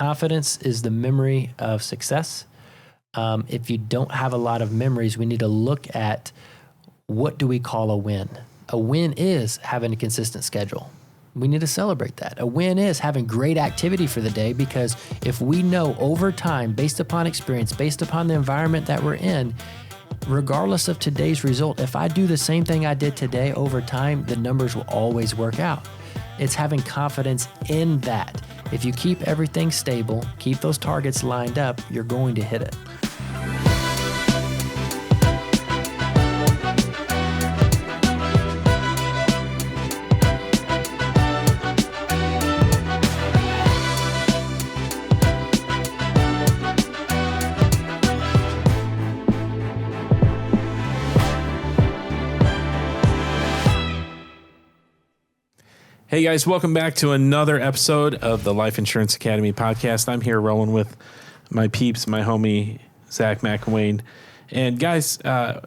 confidence is the memory of success. If you don't have a lot of memories, we need to look at what do we call a win? A win is having a consistent schedule. We need to celebrate that. A win is having great activity for the day, because if we know over time, based upon experience, based upon the environment that we're in, regardless of today's result, if I do the same thing I did today over time, the numbers will always work out. It's having confidence in that. If you keep everything stable, keep those targets lined up, you're going to hit it. Hey guys, welcome back to another episode of the Life Insurance Academy podcast. I'm here rolling with my peeps, my homie, Zach McElwain. And guys,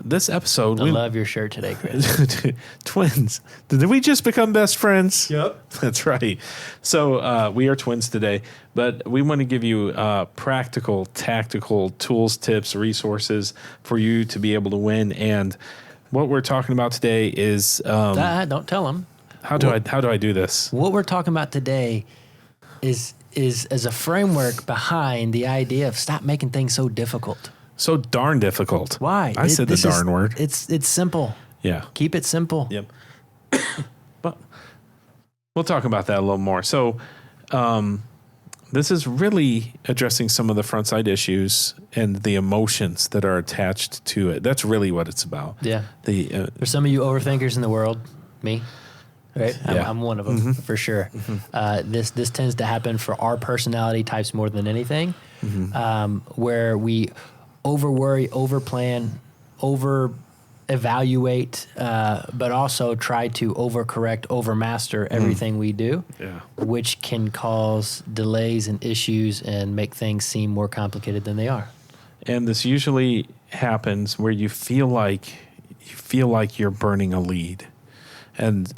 this episode... I love your shirt today, Chris. Twins. Did we just become best friends? Yep. That's right. So we are twins today, but we want to give you practical, tactical tools, tips, resources for you to be able to win. And what we're talking about today is... don't tell them. How do I do this? What we're talking about today is as a framework behind the idea of stop making things so difficult. So darn difficult. Why? I said the darn word. It's simple. Yeah. Keep it simple. Yep. But we'll talk about that a little more. So this is really addressing some of the front side issues and the emotions that are attached to it. That's really what it's about. Yeah. There's some of you overthinkers in the world, me. Right, yeah. I'm one of them for sure. This tends to happen for our personality types more than anything, where we over worry, over plan, over evaluate, but also try to overcorrect, over master everything we do, which can cause delays and issues and make things seem more complicated than they are. And this usually happens where you feel like you're burning a lead. And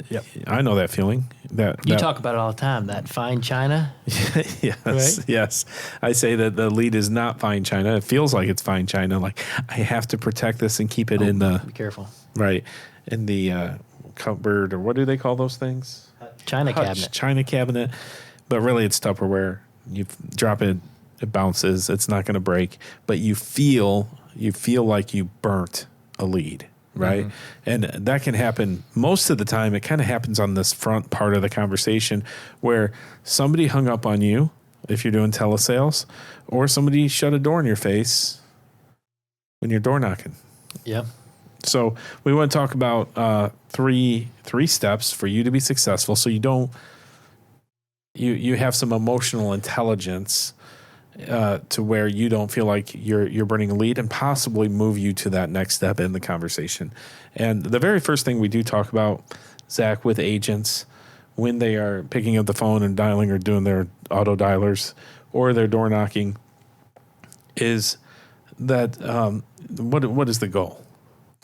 I know that feeling. You talk about it all the time, that fine china. Yes, right? Yes. I say that the lead is not fine china. It feels like it's fine china. Like I have to protect this and keep it in the... Be careful. Right. In the cupboard, or what do they call those things? China cabinet. China cabinet. But really it's Tupperware. You drop it, it bounces. It's not going to break. But you feel like you burnt a lead. Right. And that can happen most of the time. It kind of happens on this front part of the conversation where somebody hung up on you if you're doing telesales, or somebody shut a door in your face when you're door knocking. Yep. So we want to talk about three steps for you to be successful. So you have some emotional intelligence to where you don't feel like you're burning a lead, and possibly move you to that next step in the conversation. And the very first thing we do talk about, Zach, with agents when they are picking up the phone and dialing or doing their auto dialers or their door knocking, is that what is the goal?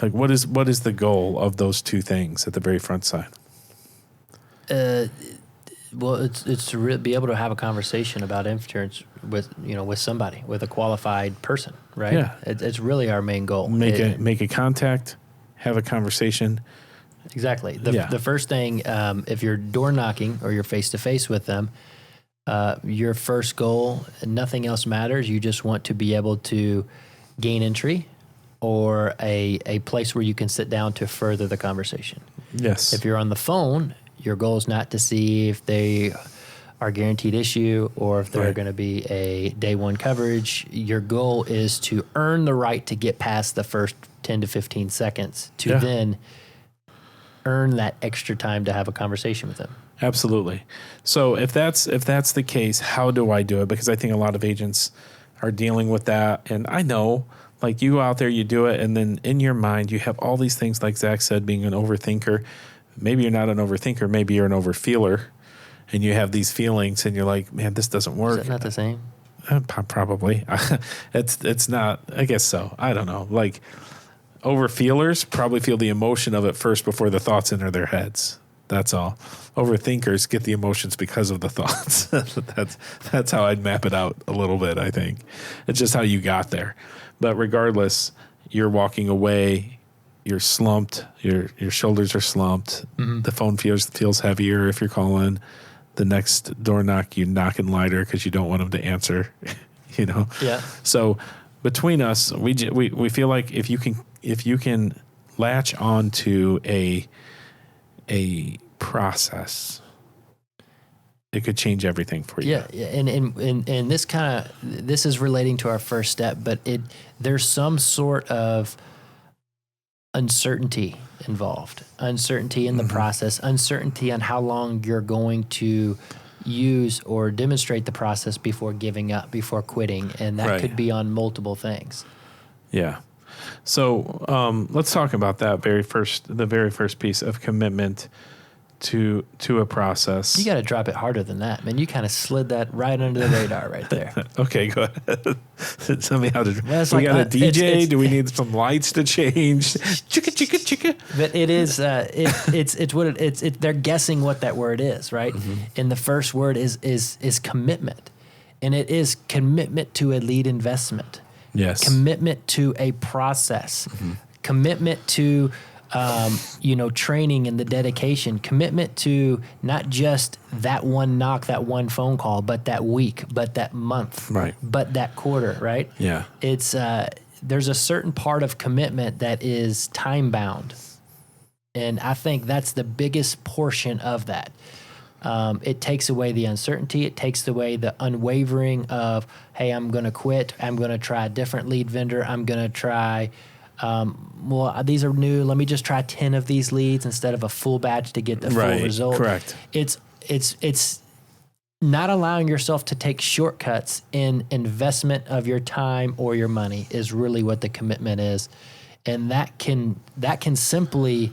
Like what is the goal of those two things at the very front side? Well, it's to be able to have a conversation about insurance with somebody, with a qualified person, right? Yeah. It's really our main goal. Make a contact, have a conversation. Exactly. The first thing, if you're door knocking or you're face to face with them, your first goal, nothing else matters. You just want to be able to gain entry or a place where you can sit down to further the conversation. Yes. If you're on the phone, your goal is not to see if they are guaranteed issue or if they're going to be a day one coverage. Your goal is to earn the right to get past the first 10 to 15 seconds to then earn that extra time to have a conversation with them. Absolutely. So if that's the case, how do I do it? Because I think a lot of agents are dealing with that. And I know, like, you go out there, you do it, and then in your mind you have all these things, like Zach said, being an overthinker. Maybe you're not an overthinker. Maybe you're an overfeeler, and you have these feelings, and you're like, man, this doesn't work. Is that not the same? Probably. It's not. I guess so. I don't know. Like, overfeelers probably feel the emotion of it first before the thoughts enter their heads. That's all. Overthinkers get the emotions because of the thoughts. That's how I'd map it out a little bit, I think. It's just how you got there. But regardless, you're walking away, you're slumped, your shoulders are slumped, the phone feels heavier if you're calling. The next door knock, you knock and lighter because you don't want them to answer, Yeah. So between us, we feel like if you can latch on to a process, it could change everything for you. Yeah, and this is relating to our first step, but there's some sort of uncertainty involved, uncertainty in the process, uncertainty on how long you're going to use or demonstrate the process before giving up, before quitting, and that could be on multiple things. Yeah. So let's talk about the very first piece of commitment to a process. You got to drop it harder than that, man. You kind of slid that right under the radar right there. Okay, go ahead. Tell me how to. Well, we got a DJ. Do we need some lights to change? Chicka chicka chicka. But it is. It's what it's. They're guessing what that word is, right? And the first word is commitment, and it is commitment to a lead investment. Yes. Commitment to a process. Commitment to training and the dedication, commitment to not just that one knock, that one phone call, but that week, but that month, right, but that quarter, right? Yeah. It's there's a certain part of commitment that is time bound, and I think that's the biggest portion of that. It takes away the uncertainty. It takes away the unwavering of, hey, I'm going to quit. I'm going to try a different lead vendor. I'm going to try. These are new. Let me just try 10 of these leads instead of a full batch to get the full result. Correct. It's not allowing yourself to take shortcuts in investment of your time or your money is really what the commitment is. And that can simply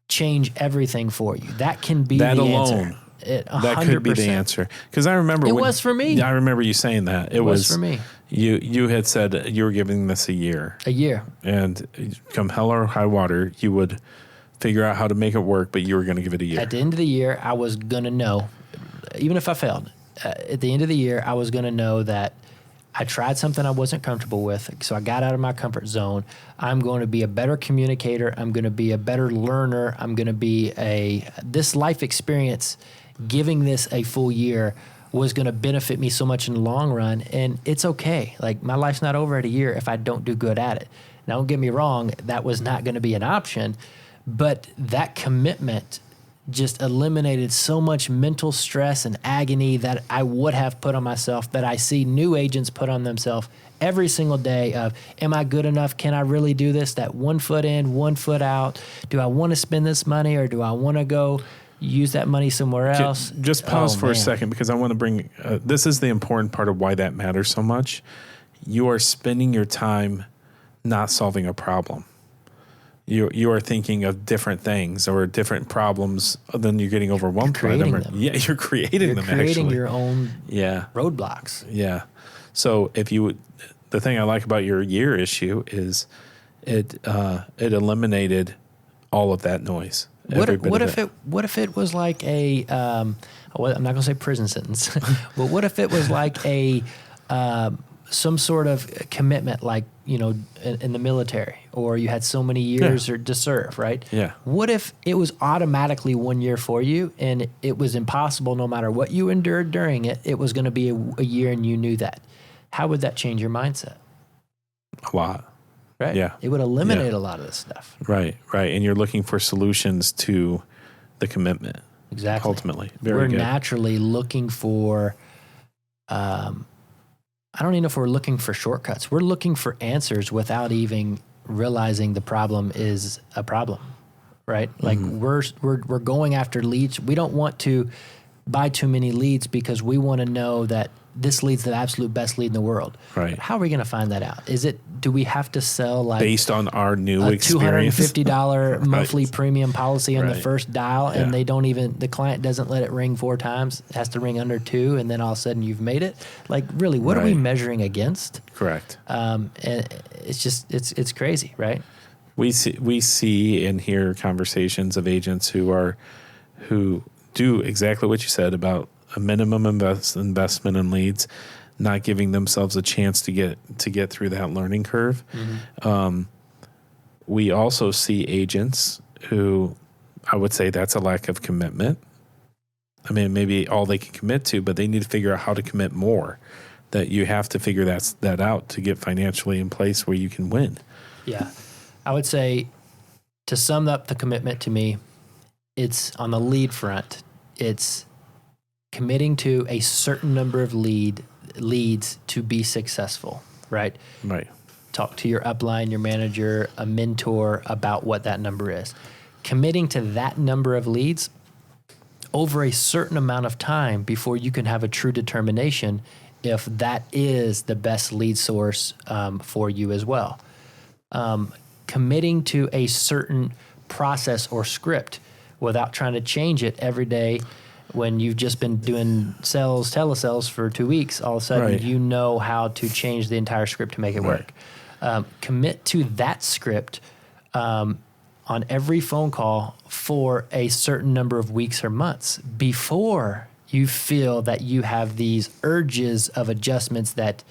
change everything for you. That can be that the alone. Answer. That could be the answer. Because I remember it was for me. I remember you saying that. It was for me. You had said you were giving this a year. A year. And come hell or high water, you would figure out how to make it work, but you were going to give it a year. At the end of the year, I was going to know, even if I failed, at the end of the year, I was going to know that I tried something I wasn't comfortable with, so I got out of my comfort zone. I'm going to be a better communicator. I'm going to be a better learner. I'm going to be this life experience, giving this a full year was going to benefit me so much in the long run. And it's okay. Like, my life's not over at a year if I don't do good at it. Now, don't get me wrong, that was not going to be an option, but that commitment just eliminated so much mental stress and agony that I would have put on myself, that I see new agents put on themselves every single day of, am I good enough? Can I really do this? That 1 foot in, 1 foot out. Do I want to spend this money, or do I want to go use that money somewhere else? Just pause for a second, because I want to bring, this is the important part of why that matters so much. You are spending your time not solving a problem. You are thinking of different things or different problems, then you're getting overwhelmed by them. Yeah, you're creating them. You're creating your own roadblocks. Yeah. So the thing I like about your year issue is it eliminated all of that noise. What if it was like a I'm not going to say prison sentence, but what if it was like a some sort of commitment, like, in the military, or you had so many years or to serve, right? Yeah. What if it was automatically 1 year for you, and it was impossible, no matter what you endured during it, it was going to be a year, and you knew that? How would that change your mindset? A lot. Right? Yeah. It would eliminate a lot of this stuff. Right. And you're looking for solutions to the commitment. Exactly. Ultimately. We're naturally looking for, I don't even know if we're looking for shortcuts. We're looking for answers without even realizing the problem is a problem, right? Like, we're going after leads. We don't want to buy too many leads because we want to know that this lead's the absolute best lead in the world. Right. But how are we going to find that out? Do we have to sell based on our new experience, $250 monthly premium policy on the first dial, and the client doesn't let it ring 4 times, it has to ring under 2, and then all of a sudden you've made it? Like, really, what are we measuring against? Correct. And it's just, it's crazy, right? We see and hear conversations of agents who are who do exactly what you said about a minimum investment in leads, not giving themselves a chance to get through that learning curve. We also see agents who, I would say that's a lack of commitment. I mean, maybe all they can commit to, but they need to figure out how to commit more. That you have to figure that out to get financially in place where you can win. Yeah. I would say, to sum up the commitment to me, it's on the lead front. It's committing to a certain number of leads to be successful, right? Right. Talk to your upline, your manager, a mentor about what that number is. Committing to that number of leads over a certain amount of time before you can have a true determination if that is the best lead source for you as well. Committing to a certain process or script without trying to change it every day. When you've just been doing telesales for 2 weeks, all of a sudden you know how to change the entire script to make it work. Commit to that script on every phone call for a certain number of weeks or months before you feel that you have these urges of adjustments that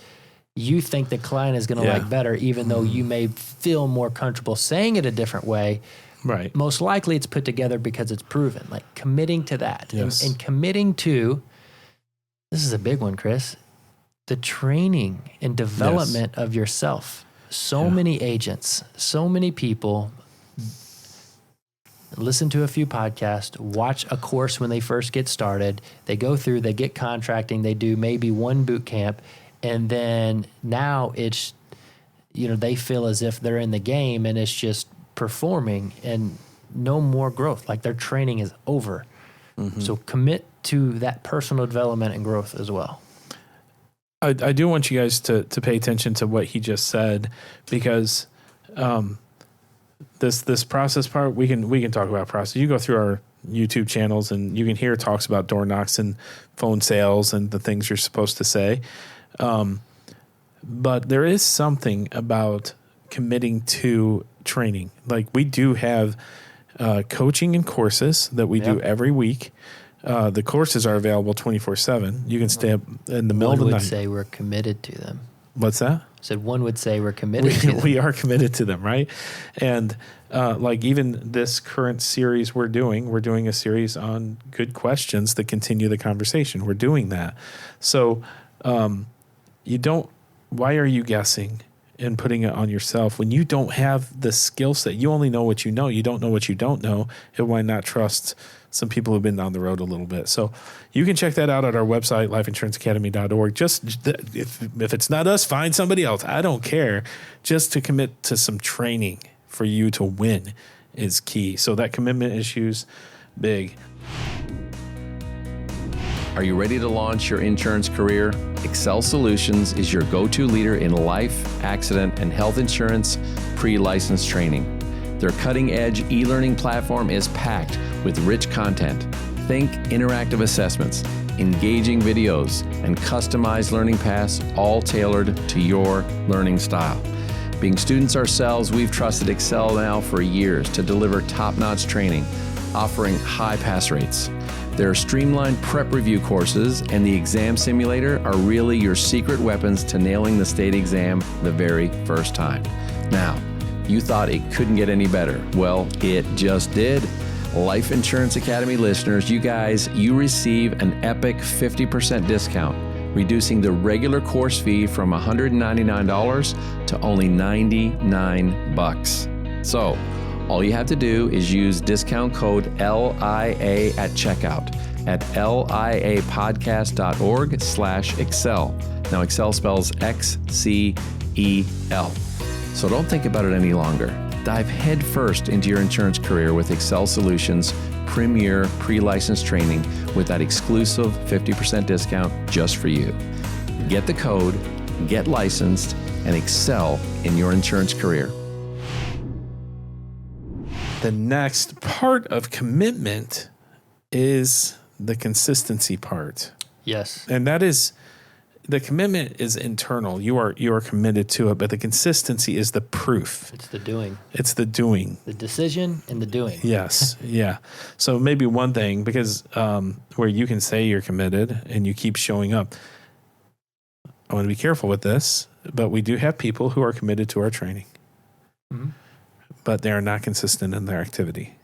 you think the client is going to like better, even though you may feel more comfortable saying it a different way. Right. Most likely it's put together because it's proven. Like committing to that. Yes. And committing to, this is a big one, Chris, the training and development of yourself. So many agents, so many people listen to a few podcasts, watch a course when they first get started. They go through, they get contracting, they do maybe one boot camp, and then now it's, they feel as if they're in the game and it's just performing and no more growth. Like their training is over. So commit to that personal development and growth as well. I do want you guys to pay attention to what he just said, because this process part, we can talk about process. You go through our YouTube channels and you can hear talks about door knocks and phone sales and the things you're supposed to say. But there is something about committing to training. Like we do have coaching and courses that we do every week. The courses are available 24/7. You can stay up in the middle of the night. One would say we're committed to them. What's that? Said one would say we're committed to them. We are committed to them, right? And like even this current series we're doing a series on good questions that continue the conversation. We're doing that. So why are you guessing and putting it on yourself when you don't have the skill set? You only know what you know. You don't know what you don't know. And why not trust some people who've been down the road a little bit? So you can check that out at our website, lifeinsuranceacademy.org. Just if it's not us, find somebody else. I don't care. Just to commit to some training for you to win is key. So that commitment issue's big. Are you ready to launch your insurance career? Excel Solutions is your go-to leader in life, accident, and health insurance pre-license training. Their cutting-edge e-learning platform is packed with rich content. Think interactive assessments, engaging videos, and customized learning paths, all tailored to your learning style. Being students ourselves, we've trusted Excel now for years to deliver top-notch training, offering high pass rates. Their streamlined prep review courses and the exam simulator are really your secret weapons to nailing the state exam the very first time. Now, you thought it couldn't get any better. Well, it just did. Life Insurance Academy listeners, you receive an epic 50% discount, reducing the regular course fee from $199 to only $99. So, all you have to do is use discount code LIA at checkout at liapodcast.org/Excel. Now, Excel spells XCEL. So don't think about it any longer. Dive headfirst into your insurance career with Excel Solutions' premier pre-license training with that exclusive 50% discount just for you. Get the code, get licensed, and excel in your insurance career. The next part of commitment is the consistency part. Yes. And that is the commitment is internal. You are committed to it, but the consistency is the proof. It's the doing. It's the doing. The decision and the doing. Yes. Yeah. So maybe one thing, because where you can say you're committed and you keep showing up, I want to be careful with this, but we do have people who are committed to our training, but they are not consistent in their activity.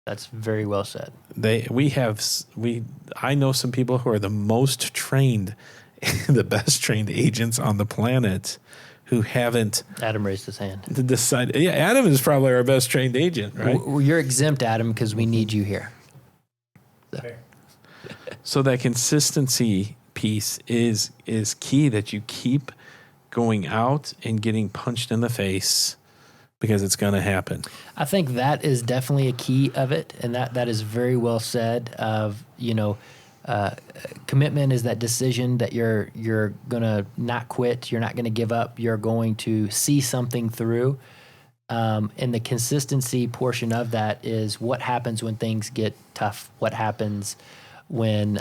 That's very well said. I know some people who are the most trained, the best trained agents on the planet who haven't. Adam raised his hand. Decided. Yeah, Adam is probably our best trained agent, right? You're exempt, Adam, because we need you here. So that consistency piece is key, that you keep going out and getting punched in the face, because it's going to happen. I think that is definitely a key of it, and that is very well said. Of commitment is that decision that you're going to not quit, you're not going to give up, you're going to see something through. And the consistency portion of that is what happens when things get tough. What happens when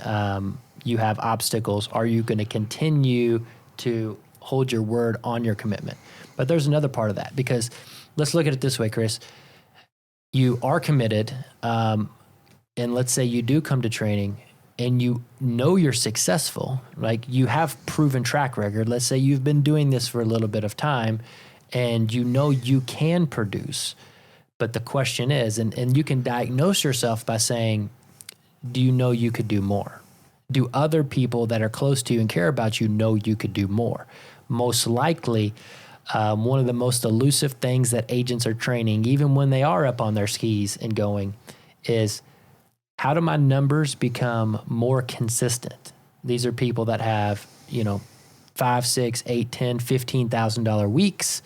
you have obstacles? Are you going to continue to hold your word on your commitment? But there's another part of that, because let's look at it this way, Chris. You are committed, and let's say you do come to training and you know you're successful, like you have proven track record. Let's say you've been doing this for a little bit of time and you know you can produce. But the question is, and you can diagnose yourself by saying, do you know you could do more? Do other people that are close to you and care about you know you could do more? Most likely, one of the most elusive things that agents are training, even when they are up on their skis and going, is how do my numbers become more consistent? These are people that have, $5, $6, $8, $10, $15,000 weeks.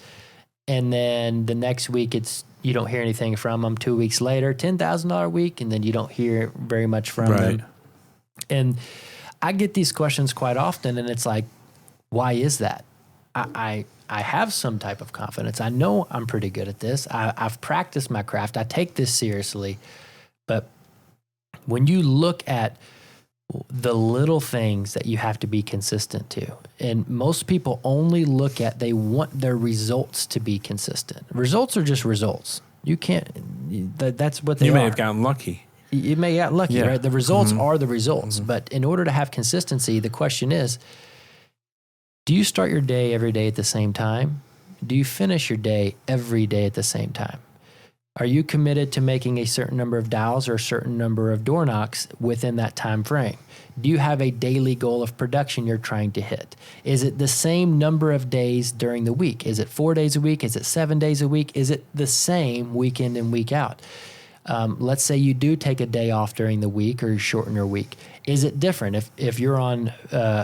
And then the next week you don't hear anything from them. 2 weeks later, $10,000 week, and then you don't hear very much from them. And I get these questions quite often, and it's like, why is that? I have some type of confidence. I know I'm pretty good at this. I've practiced my craft. I take this seriously. But when you look at the little things that you have to be consistent to, and most people only look at, they want their results to be consistent. Results are just results. You can't, that's what they are. You may have gotten lucky. You may have gotten lucky, right? The results are the results. But in order to have consistency, the question is, do you start your day every day at the same time? Do you finish your day every day at the same time? Are you committed to making a certain number of dials or a certain number of door knocks within that time frame? Do you have a daily goal of production you're trying to hit? Is it the same number of days during the week? Is it 4 days a week? Is it 7 days a week? Is it the same week in and week out? Let's say you do take a day off during the week or you shorten your week. Is it different? If you're on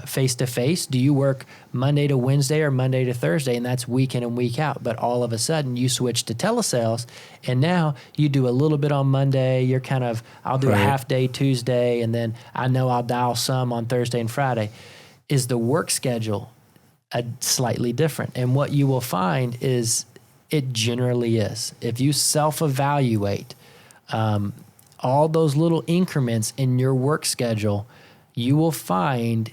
face-to-face, do you work Monday to Wednesday or Monday to Thursday, and that's week in and week out? But all of a sudden, you switch to telesales, and now you do a little bit on Monday. You're kind of, I'll do a half day Tuesday, and then I know I'll dial some on Thursday and Friday. Is the work schedule slightly different? And what you will find is it generally is. If you self-evaluate all those little increments in your work schedule, you will find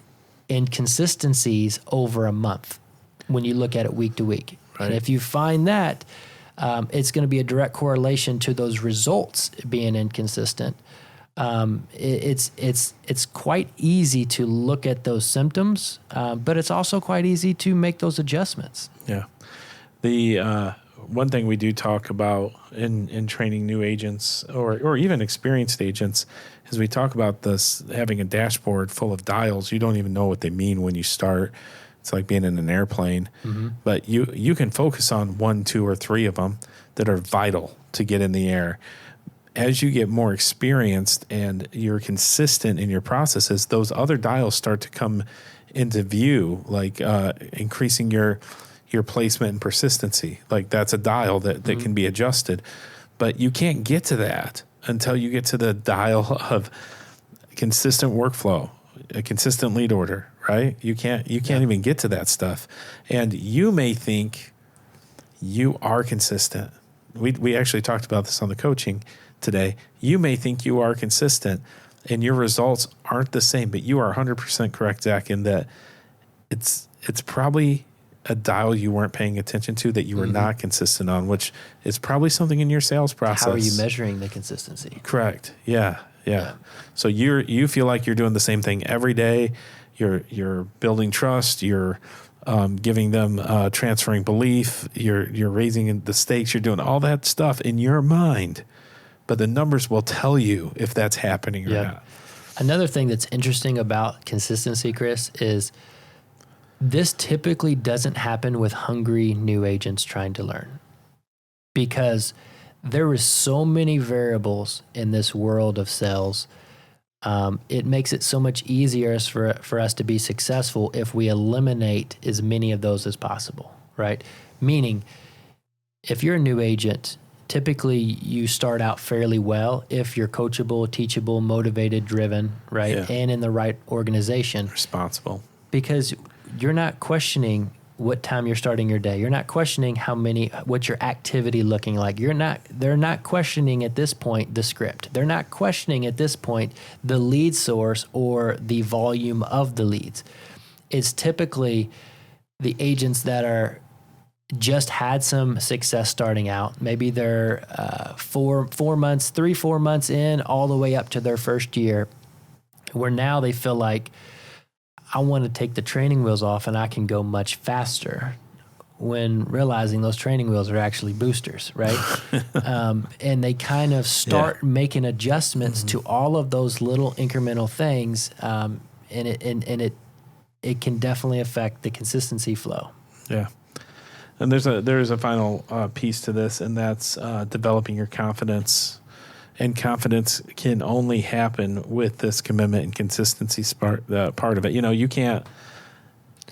inconsistencies over a month when you look at it week to week. Right. And if you find that, it's going to be a direct correlation to those results being inconsistent. It's quite easy to look at those symptoms, but it's also quite easy to make those adjustments. Yeah. The one thing we do talk about in training new agents or even experienced agents is we talk about this having a dashboard full of dials. You don't even know what they mean when you start. It's like being in an airplane. But you can focus on 1, 2, or 3 of them that are vital to get in the air. As you get more experienced and you're consistent in your processes, those other dials start to come into view, like increasing your placement and persistency. Like that's a dial that can be adjusted. But you can't get to that until you get to the dial of consistent workflow, a consistent lead order, right? You can't even get to that stuff. And you may think you are consistent. We actually talked about this on the coaching today. You may think you are consistent and your results aren't the same, but you are 100% correct, Zach, in that it's probably a dial you weren't paying attention to that you were not consistent on, which is probably something in your sales process. How are you measuring the consistency? Correct. Yeah. So you feel like you're doing the same thing every day. You're building trust. You're giving them transferring belief. You're raising the stakes. You're doing all that stuff in your mind, but the numbers will tell you if that's happening or not. Another thing that's interesting about consistency, Chris, is this typically doesn't happen with hungry new agents trying to learn, because there is so many variables in this world of sales. It makes it so much easier for us to be successful if we eliminate as many of those as possible, right? Meaning, if you're a new agent, typically you start out fairly well if you're coachable, teachable, motivated, driven, right? Yeah. And in the right organization. Responsible. Because you're not questioning what time you're starting your day. You're not questioning what's your activity looking like. They're not questioning at this point the script. They're not questioning at this point the lead source or the volume of the leads. It's typically the agents that are just had some success starting out. Maybe they're 4 months in, all the way up to their first year, where now they feel like, I want to take the training wheels off and I can go much faster, when realizing those training wheels are actually boosters, right? And they kind of start making adjustments to all of those little incremental things, and it can definitely affect the consistency flow. Yeah. And there's a final piece to this, and that's developing your confidence. And confidence can only happen with this commitment and consistency part of it. You can't.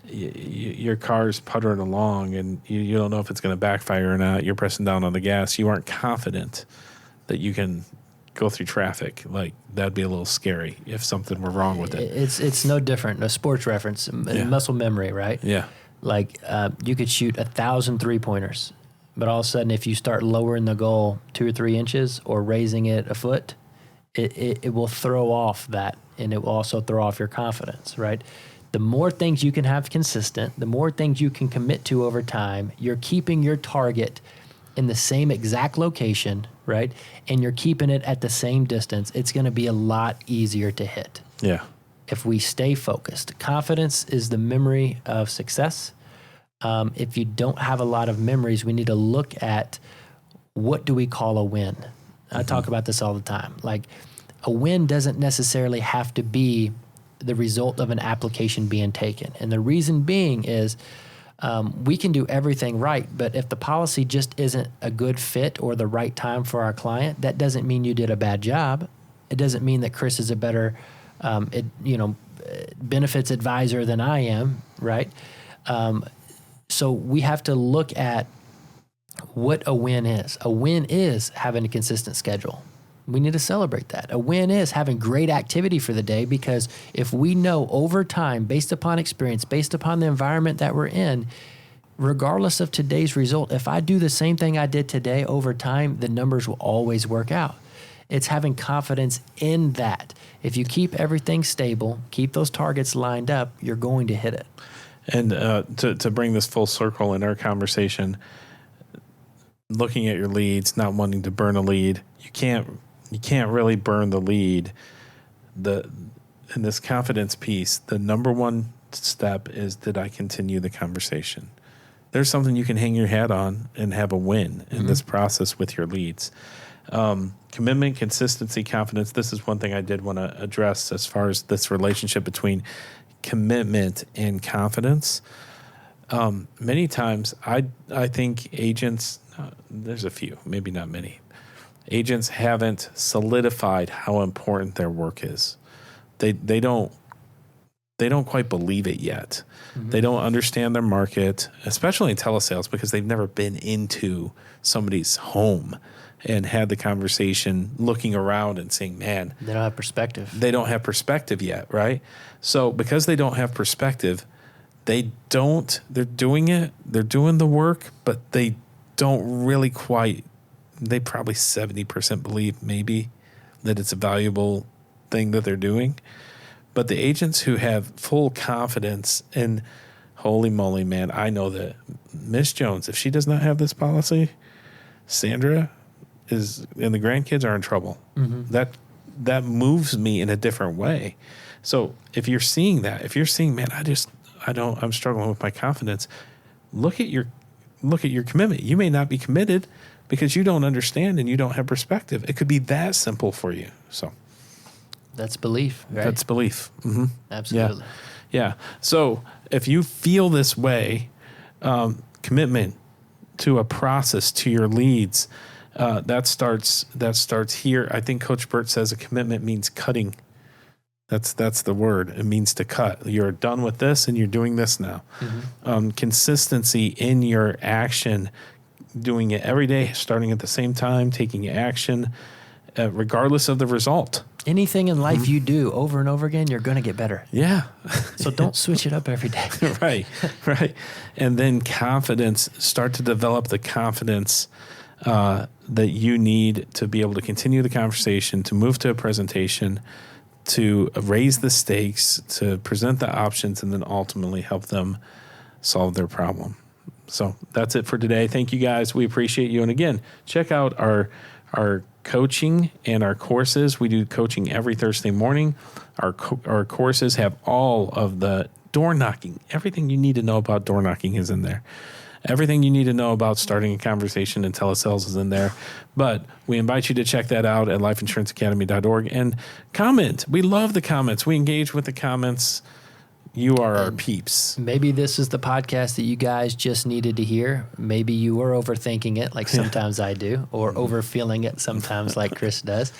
Your car's puttering along, and you don't know if it's going to backfire or not. You're pressing down on the gas. You aren't confident that you can go through traffic. Like, that'd be a little scary if something were wrong with it. It's no different. A sports reference, muscle memory, right? Yeah. Like you could shoot 1,000 3-pointers. But all of a sudden, if you start lowering the goal 2 or 3 inches or raising it a foot, it will throw off that, and it will also throw off your confidence, right? The more things you can have consistent, the more things you can commit to over time, you're keeping your target in the same exact location, right? And you're keeping it at the same distance. It's going to be a lot easier to hit. Yeah. If we stay focused. Confidence is the memory of success. If you don't have a lot of memories, we need to look at, what do we call a win? I talk about this all the time. Like, a win doesn't necessarily have to be the result of an application being taken. And the reason being is we can do everything right, but if the policy just isn't a good fit or the right time for our client, that doesn't mean you did a bad job. It doesn't mean that Chris is a better benefits advisor than I am, right? So we have to look at what a win is. A win is having a consistent schedule. We need to celebrate that. A win is having great activity for the day, because if we know over time, based upon experience, based upon the environment that we're in, regardless of today's result, if I do the same thing I did today over time, the numbers will always work out. It's having confidence in that. If you keep everything stable, keep those targets lined up, you're going to hit it. And to bring this full circle in our conversation, looking at your leads, not wanting to burn a lead, you can't really burn the lead. In this confidence piece, the number one step is, did I continue the conversation? There's something you can hang your hat on and have a win in this process with your leads. Commitment, consistency, confidence. This is one thing I did want to address as far as this relationship between commitment and confidence. Many times I think agents, there's a few, maybe not many, agents haven't solidified how important their work is. They don't quite believe it yet. They don't understand their market, especially in telesales, because they've never been into somebody's home and had the conversation, looking around and saying, man, They don't have perspective. they don't have perspective yet, right? So because they don't have perspective, they're doing it, they're doing the work, but they don't really they probably 70% believe maybe that it's a valuable thing that they're doing. But the agents who have full confidence and holy moly, man, I know that Miss Jones, if she does not have this policy, Sandra and the grandkids are in trouble. That moves me in a different way. So if you're seeing that, man, I'm struggling with my confidence, look at your commitment. You may not be committed because you don't understand and you don't have perspective. It could be that simple for you. So That's belief, right? that's belief. Mm-hmm. Absolutely. Yeah. So if you feel this way, commitment to a process, to your leads, that starts here. I think Coach Burt says a commitment means cutting. That's the word. It means to cut. You're done with this and you're doing this now. Consistency in your action, doing it every day, starting at the same time, taking action, regardless of the result. Anything in life you do over and over again, you're going to get better. Yeah. So don't switch it up every day. Right. And then confidence, start to develop the confidence that you need to be able to continue the conversation, to move to a presentation, to raise the stakes, to present the options, and then ultimately help them solve their problem. So that's it for today. Thank you guys. We appreciate you. And again, check out our coaching and our courses. We do coaching every Thursday morning. Our courses have all of the door knocking. Everything you need to know about door knocking is in there. Everything you need to know about starting a conversation and telesales is in there. But we invite you to check that out at lifeinsuranceacademy.org and comment. We love the comments. We engage with the comments. You are our peeps. Maybe this is the podcast that you guys just needed to hear. Maybe you were overthinking it like sometimes I do, or overfeeling it sometimes like Chris does.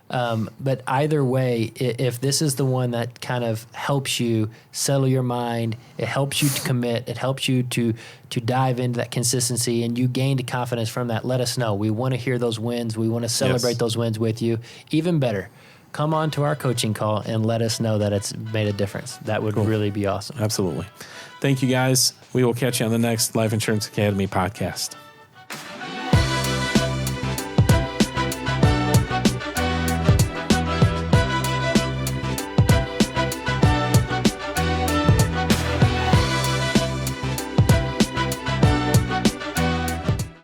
But either way, if this is the one that kind of helps you settle your mind, it helps you to commit, it helps you to dive into that consistency, and you gained confidence from that, let us know. We want to hear those wins. We want to celebrate those wins with you. Even better, come on to our coaching call and let us know that it's made a difference. That would really be awesome. Absolutely. Thank you, guys. We will catch you on the next Life Insurance Academy podcast.